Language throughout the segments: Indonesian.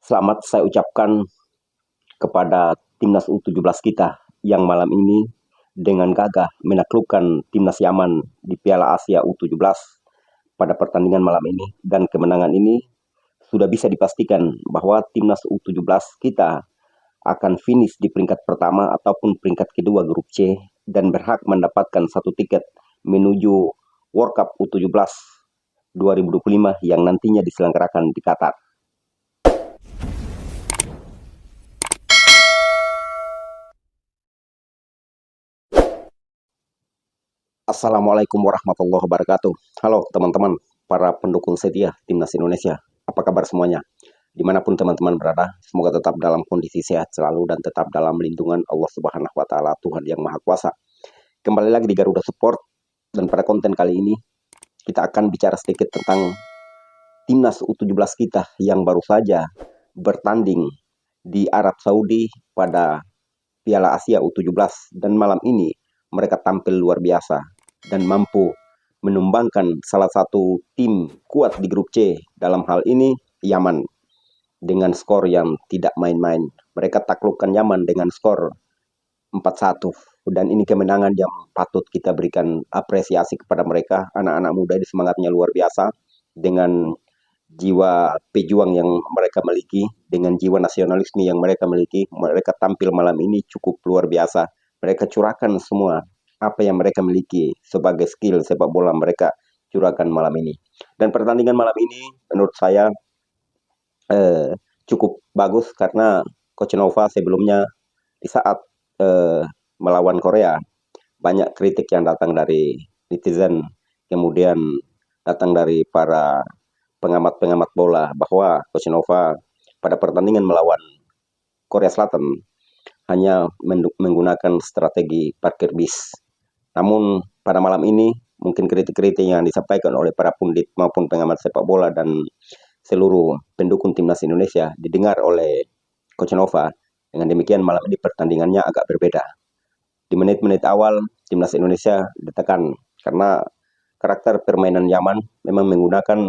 Selamat saya ucapkan kepada timnas U17 kita yang malam ini dengan gagah menaklukkan timnas Yaman di Piala Asia U17 pada pertandingan malam ini, dan kemenangan ini sudah bisa dipastikan bahwa timnas U17 kita akan finish di peringkat pertama ataupun peringkat kedua grup C dan berhak mendapatkan satu tiket menuju World Cup U17 2025 yang nantinya diselenggarakan di Qatar. Assalamualaikum warahmatullahi wabarakatuh. Halo teman-teman, para pendukung setia Timnas Indonesia. Apa kabar semuanya? Dimanapun teman-teman berada, semoga tetap dalam kondisi sehat selalu dan tetap dalam lindungan Allah Subhanahu wa Ta'ala, Tuhan yang Maha Kuasa. Kembali lagi di Garuda Support, dan pada konten kali ini kita akan bicara sedikit tentang Timnas U17 kita yang baru saja bertanding di Arab Saudi pada Piala Asia U17, dan malam ini mereka tampil luar biasa dan mampu menumbangkan salah satu tim kuat di grup C, dalam hal ini Yaman, dengan skor yang tidak main-main. Mereka taklukkan Yaman dengan skor 4-1, dan ini kemenangan yang patut kita berikan apresiasi kepada mereka. Anak-anak muda ini semangatnya luar biasa, dengan jiwa pejuang yang mereka miliki, dengan jiwa nasionalisme yang mereka miliki. Mereka tampil malam ini cukup luar biasa. Mereka curahkan semua apa yang mereka miliki sebagai skill sepak bola, mereka curahkan malam ini. Dan pertandingan malam ini menurut saya cukup bagus, karena Coach Nova sebelumnya di saat melawan Korea banyak kritik yang datang dari netizen, kemudian datang dari para pengamat-pengamat bola, bahwa Coach Nova pada pertandingan melawan Korea Selatan hanya menggunakan strategi parkir bis. Namun pada malam ini mungkin kritik-kritik yang disampaikan oleh para pundit maupun pengamat sepak bola dan seluruh pendukung timnas Indonesia didengar oleh Coach Nova. Dengan demikian malam ini pertandingannya agak berbeda. Di menit-menit awal timnas Indonesia ditekan karena karakter permainan Yaman memang menggunakan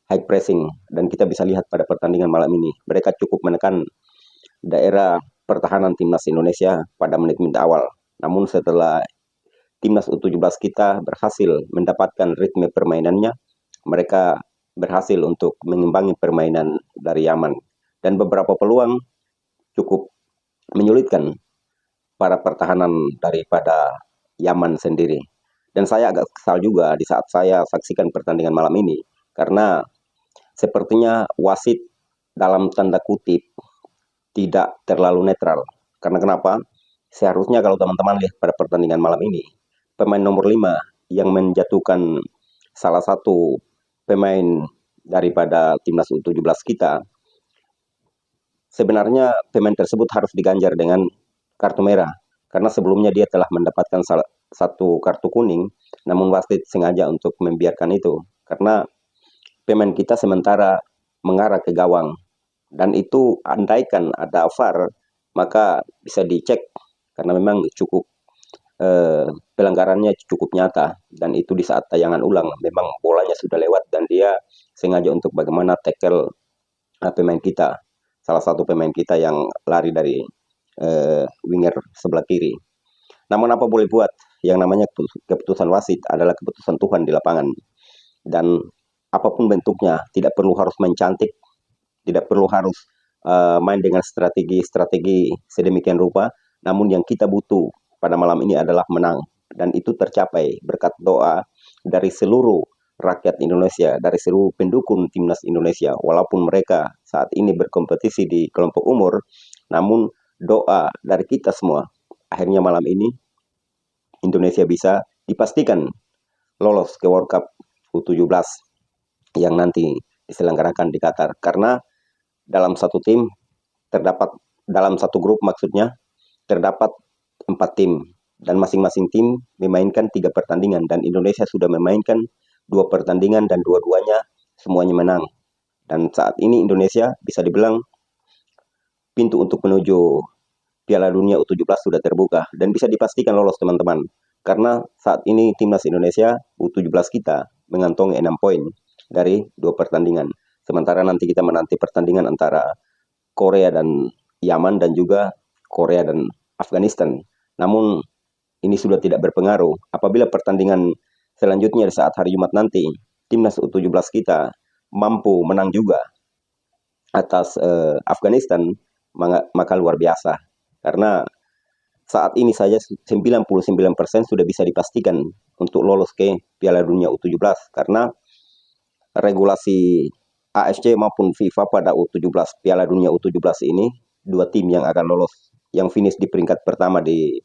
high pressing, dan kita bisa lihat pada pertandingan malam ini mereka cukup menekan daerah pertahanan timnas Indonesia pada menit-menit awal. Namun setelah timnas U17 kita berhasil mendapatkan ritme permainannya, mereka berhasil untuk mengimbangi permainan dari Yaman, dan beberapa peluang cukup menyulitkan para pertahanan daripada Yaman sendiri. Dan saya agak kesal juga di saat saya saksikan pertandingan malam ini, karena sepertinya wasit dalam tanda kutip tidak terlalu netral. Karena kenapa? Seharusnya kalau teman-teman lihat pada pertandingan malam ini, pemain nomor 5 yang menjatuhkan salah satu pemain daripada timnas U17 kita, sebenarnya pemain tersebut harus diganjar dengan kartu merah, karena sebelumnya dia telah mendapatkan satu kartu kuning, namun wasit sengaja untuk membiarkan itu, karena pemain kita sementara mengarah ke gawang, dan itu andaikan ada VAR maka bisa dicek, karena memang cukup pelanggarannya cukup nyata, dan itu di saat tayangan ulang memang bolanya sudah lewat dan dia sengaja untuk bagaimana tackle pemain kita, salah satu pemain kita yang lari dari winger sebelah kiri. Namun apa boleh buat, yang namanya keputusan wasit adalah keputusan Tuhan di lapangan, dan apapun bentuknya tidak perlu harus main cantik, tidak perlu harus main dengan strategi sedemikian rupa, namun yang kita butuh pada malam ini adalah menang, dan itu tercapai berkat doa dari seluruh rakyat Indonesia, dari seluruh pendukung timnas Indonesia. Walaupun mereka saat ini berkompetisi di kelompok umur, namun doa dari kita semua, akhirnya malam ini Indonesia bisa dipastikan lolos ke World Cup U17 yang nanti diselenggarakan di Qatar. Karena dalam satu tim terdapat, dalam satu grup maksudnya, terdapat 4 tim, dan masing-masing tim memainkan 3 pertandingan, dan Indonesia sudah memainkan 2 pertandingan dan dua-duanya semuanya menang. Dan saat ini Indonesia bisa dibilang pintu untuk menuju Piala Dunia U17 sudah terbuka dan bisa dipastikan lolos teman-teman. Karena saat ini timnas Indonesia U17 kita mengantongi 6 poin dari 2 pertandingan. Sementara nanti kita menanti pertandingan antara Korea dan Yaman dan juga Korea dan Afghanistan. Namun ini sudah tidak berpengaruh. Apabila pertandingan selanjutnya di saat hari Jumat nanti, timnas U17 kita mampu menang juga atas Afghanistan, maka luar biasa. Karena saat ini saja 99% sudah bisa dipastikan untuk lolos ke Piala Dunia U17. Karena regulasi AFC maupun FIFA pada U17 Piala Dunia U17 ini, 2 tim yang akan lolos, yang finish di peringkat pertama di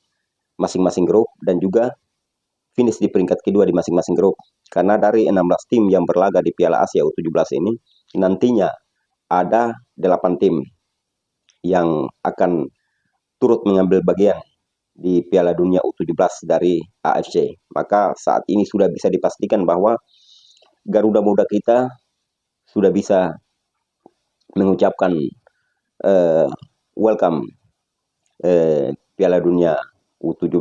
masing-masing grup dan juga finish di peringkat kedua di masing-masing grup. Karena dari 16 tim yang berlaga di Piala Asia U17 ini, nantinya ada 8 tim yang akan turut mengambil bagian di Piala Dunia U17 dari AFC. Maka saat ini sudah bisa dipastikan bahwa Garuda Muda kita sudah bisa mengucapkan welcome Piala Dunia U17,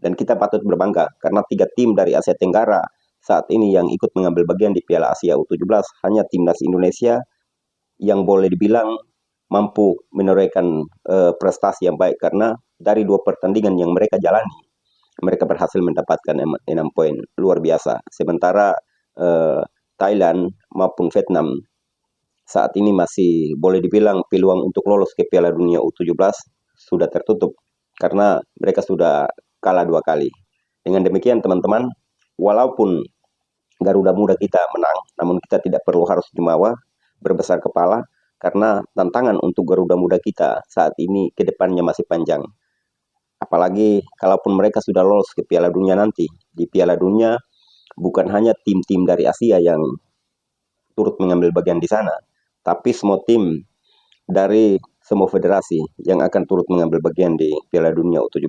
dan kita patut berbangga karena 3 tim dari Asia Tenggara saat ini yang ikut mengambil bagian di Piala Asia U17 hanya timnas Indonesia yang boleh dibilang mampu menorehkan prestasi yang baik, karena dari 2 pertandingan yang mereka jalani, mereka berhasil mendapatkan 6 poin, luar biasa. Sementara Thailand maupun Vietnam saat ini masih boleh dibilang peluang untuk lolos ke Piala Dunia U17 sudah tertutup karena mereka sudah kalah 2 kali. Dengan demikian teman-teman, walaupun Garuda Muda kita menang, namun kita tidak perlu harus jumawa, berbesar kepala, karena tantangan untuk Garuda Muda kita saat ini ke depannya masih panjang. Apalagi kalaupun mereka sudah lolos ke Piala Dunia nanti, di Piala Dunia bukan hanya tim-tim dari Asia yang turut mengambil bagian di sana, tapi semua tim dari semua federasi yang akan turut mengambil bagian di Piala Dunia U17.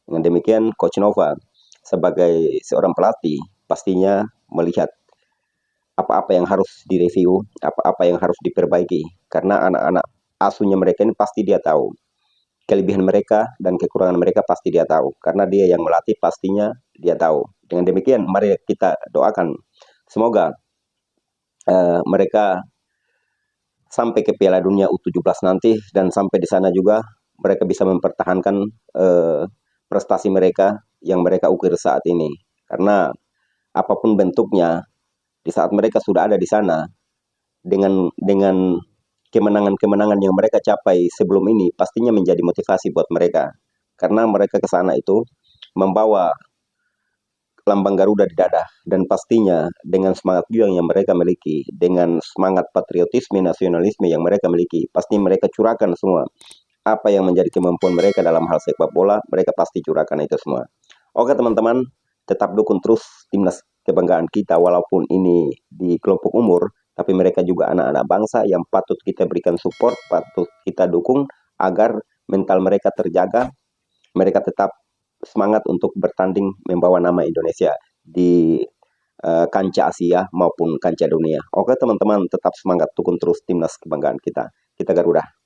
Dengan demikian, Coach Nova sebagai seorang pelatih pastinya melihat apa-apa yang harus direview, apa-apa yang harus diperbaiki. Karena anak-anak asuhnya mereka ini pasti dia tahu. Kelebihan mereka dan kekurangan mereka pasti dia tahu. Karena dia yang melatih pastinya dia tahu. Dengan demikian, mari kita doakan. Semoga mereka sampai ke Piala Dunia U17 nanti, dan sampai di sana juga mereka bisa mempertahankan prestasi mereka yang mereka ukir saat ini. Karena apapun bentuknya, di saat mereka sudah ada di sana, dengan kemenangan-kemenangan yang mereka capai sebelum ini, pastinya menjadi motivasi buat mereka. Karena mereka ke sana itu membawa lambang Garuda di dada, dan pastinya dengan semangat juang yang mereka miliki, dengan semangat patriotisme nasionalisme yang mereka miliki, pasti mereka curahkan semua apa yang menjadi kemampuan mereka dalam hal sepak bola, mereka pasti curahkan itu semua. Oke teman-teman, tetap dukung terus timnas kebanggaan kita, walaupun ini di kelompok umur, tapi mereka juga anak-anak bangsa yang patut kita berikan support, patut kita dukung agar mental mereka terjaga, mereka tetap semangat untuk bertanding membawa nama Indonesia di kancah Asia maupun kancah dunia. Oke teman-teman, tetap semangat, dukung terus timnas kebanggaan kita. Kita Garuda.